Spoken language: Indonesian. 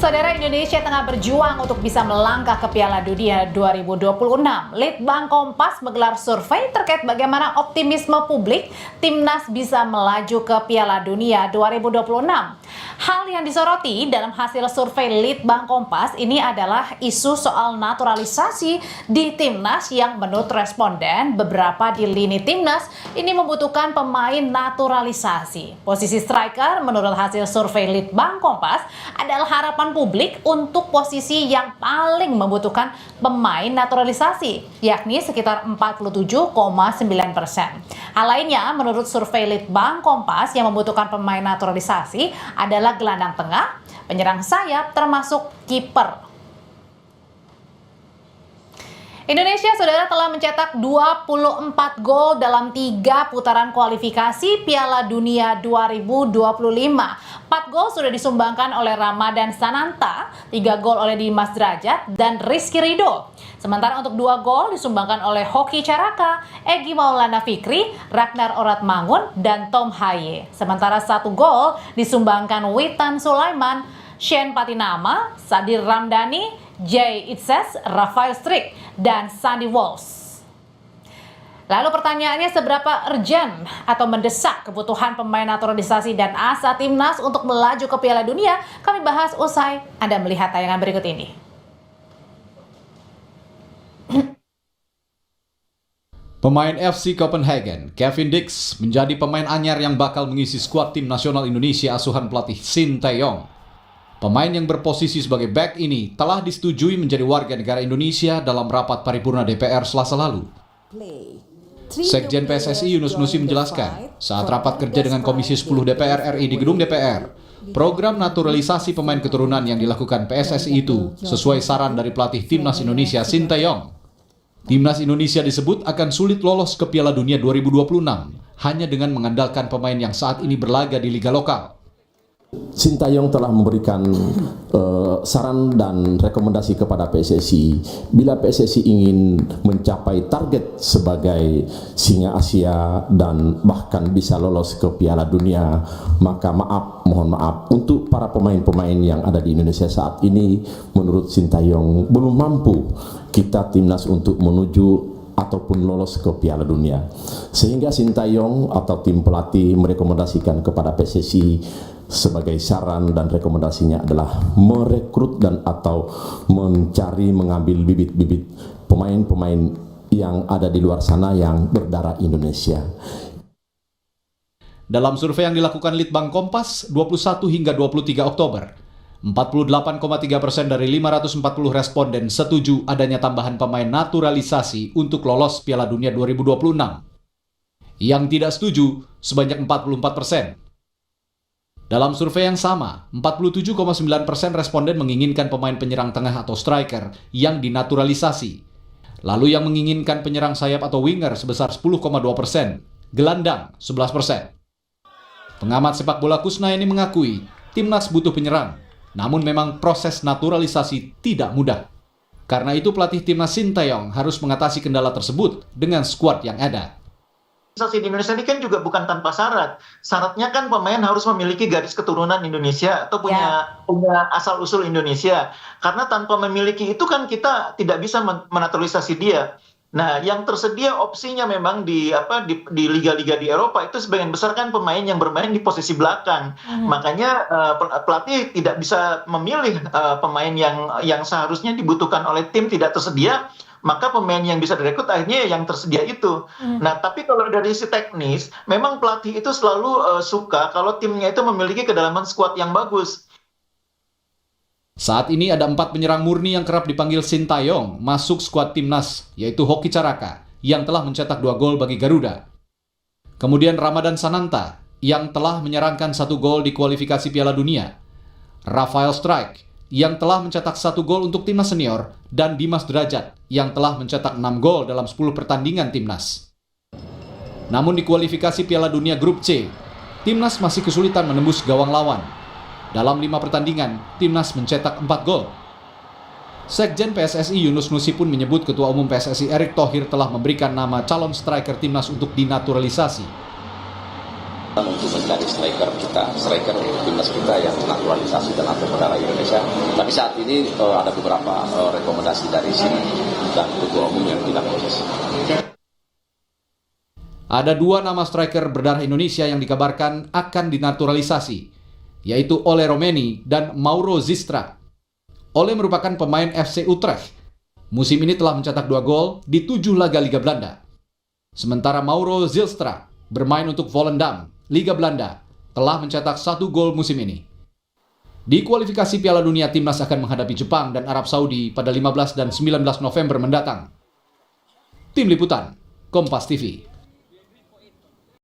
Saudara, Indonesia tengah berjuang untuk bisa melangkah ke Piala Dunia 2026. Litbang Kompas menggelar survei terkait bagaimana optimisme publik timnas bisa melaju ke Piala Dunia 2026. Hal yang disoroti dalam hasil survei Litbang Kompas ini adalah isu soal naturalisasi di timnas yang menurut responden beberapa di lini timnas ini membutuhkan pemain naturalisasi. Posisi striker menurut hasil survei Litbang Kompas adalah harapan publik untuk posisi yang paling membutuhkan pemain naturalisasi, yakni sekitar 47,9%. Hal lainnya, menurut survei Litbang Kompas yang membutuhkan pemain naturalisasi adalah gelandang tengah, penyerang sayap, termasuk kiper. Indonesia, saudara, telah mencetak 24 gol dalam 3 putaran kualifikasi Piala Dunia 2025. 4 gol sudah disumbangkan oleh Ramadan Sananta, 3 gol oleh Dimas Drajat, dan Rizky Ridho. Sementara untuk 2 gol disumbangkan oleh Hoki Caraka, Egy Maulana Fikri, Ragnar Oratmangun, dan Tom Haye. Sementara 1 gol disumbangkan Witan Sulaiman, Shane Patinama, Sadir Ramdhani, Jay Itzes, Rafael Strik, dan Sandy Walsh. Lalu pertanyaannya, seberapa urgent atau mendesak kebutuhan pemain naturalisasi dan asa timnas untuk melaju ke Piala Dunia? Kami bahas usai Anda melihat tayangan berikut ini. Pemain FC Copenhagen, Kevin Dix, menjadi pemain anyar yang bakal mengisi skuad tim nasional Indonesia asuhan pelatih Shin Tae-yong. Pemain yang berposisi sebagai bek ini telah disetujui menjadi warga negara Indonesia dalam rapat paripurna DPR Selasa lalu. Sekjen PSSI Yunus Nusi menjelaskan, saat rapat kerja dengan Komisi 10 DPR RI di gedung DPR, program naturalisasi pemain keturunan yang dilakukan PSSI itu sesuai saran dari pelatih Timnas Indonesia Shin Tae-yong. Timnas Indonesia disebut akan sulit lolos ke Piala Dunia 2026 hanya dengan mengandalkan pemain yang saat ini berlaga di liga lokal. Shin Tae-yong telah memberikan saran dan rekomendasi kepada PSSI. Bila PSSI ingin mencapai target sebagai singa Asia dan bahkan bisa lolos ke Piala Dunia, maka mohon maaf untuk para pemain-pemain yang ada di Indonesia saat ini, menurut Shin Tae-yong belum mampu kita timnas untuk menuju ataupun lolos ke Piala Dunia. Sehingga Shin Tae-yong atau tim pelatih merekomendasikan kepada PSSI sebagai saran dan rekomendasinya adalah merekrut dan atau mengambil bibit-bibit pemain-pemain yang ada di luar sana yang berdarah Indonesia. Dalam survei yang dilakukan Litbang Kompas 21 hingga 23 Oktober, 48,3% dari 540 responden setuju adanya tambahan pemain naturalisasi untuk lolos Piala Dunia 2026. Yang tidak setuju sebanyak 44%. Dalam survei yang sama, 47,9% responden menginginkan pemain penyerang tengah atau striker yang dinaturalisasi. Lalu yang menginginkan penyerang sayap atau winger sebesar 10,2%, gelandang 11%. Pengamat sepak bola Kusnaini mengakui timnas butuh penyerang, namun memang proses naturalisasi tidak mudah. Karena itu pelatih timnas Shin Tae-yong harus mengatasi kendala tersebut dengan skuad yang ada. Naturalisasi di Indonesia ini kan juga bukan tanpa syarat. Syaratnya kan pemain harus memiliki garis keturunan Indonesia atau punya asal-usul Indonesia. Karena tanpa memiliki itu kan kita tidak bisa menaturalisasi dia. Nah, yang tersedia opsinya memang di liga-liga di Eropa itu sebagian besar kan pemain yang bermain di posisi belakang. Makanya pelatih tidak bisa memilih pemain yang seharusnya dibutuhkan oleh tim tidak tersedia. Maka pemain yang bisa direkrut akhirnya yang tersedia itu. Nah, tapi kalau dari sisi teknis, memang pelatih itu selalu suka kalau timnya itu memiliki kedalaman skuad yang bagus. Saat ini ada 4 penyerang murni yang kerap dipanggil Shin Tae-yong masuk skuad timnas, yaitu Hoki Caraka yang telah mencetak 2 gol bagi Garuda. Kemudian Ramadan Sananta yang telah menyerangkan 1 gol di kualifikasi Piala Dunia. Rafael Strik yang telah mencetak 1 gol untuk timnas senior, dan Dimas Drajat yang telah mencetak 6 gol dalam 10 pertandingan timnas. Namun di kualifikasi Piala Dunia Grup C, timnas masih kesulitan menembus gawang lawan. Dalam 5 pertandingan, timnas mencetak 4 gol. Sekjen PSSI Yunus Nusi pun menyebut Ketua Umum PSSI Erick Thohir telah memberikan nama calon striker timnas untuk dinaturalisasi. Untuk mencari striker timnas kita yang naturalisasi dan atau berdarah Indonesia, dan Tapi saat ini ada beberapa rekomendasi dari sini dan ketua umum yang kita proses. Ada 2 nama striker berdarah Indonesia yang dikabarkan akan dinaturalisasi, yaitu Ole Romeni dan Mauro Zistra. Ole merupakan pemain FC Utrecht. Musim ini telah mencetak 2 gol di 7 laga Liga Belanda. Sementara Mauro Zilstra bermain untuk Volendam, Liga Belanda, telah mencetak 1 gol musim ini. Di kualifikasi Piala Dunia, timnas akan menghadapi Jepang dan Arab Saudi pada 15 dan 19 November mendatang. Tim Liputan, Kompas TV.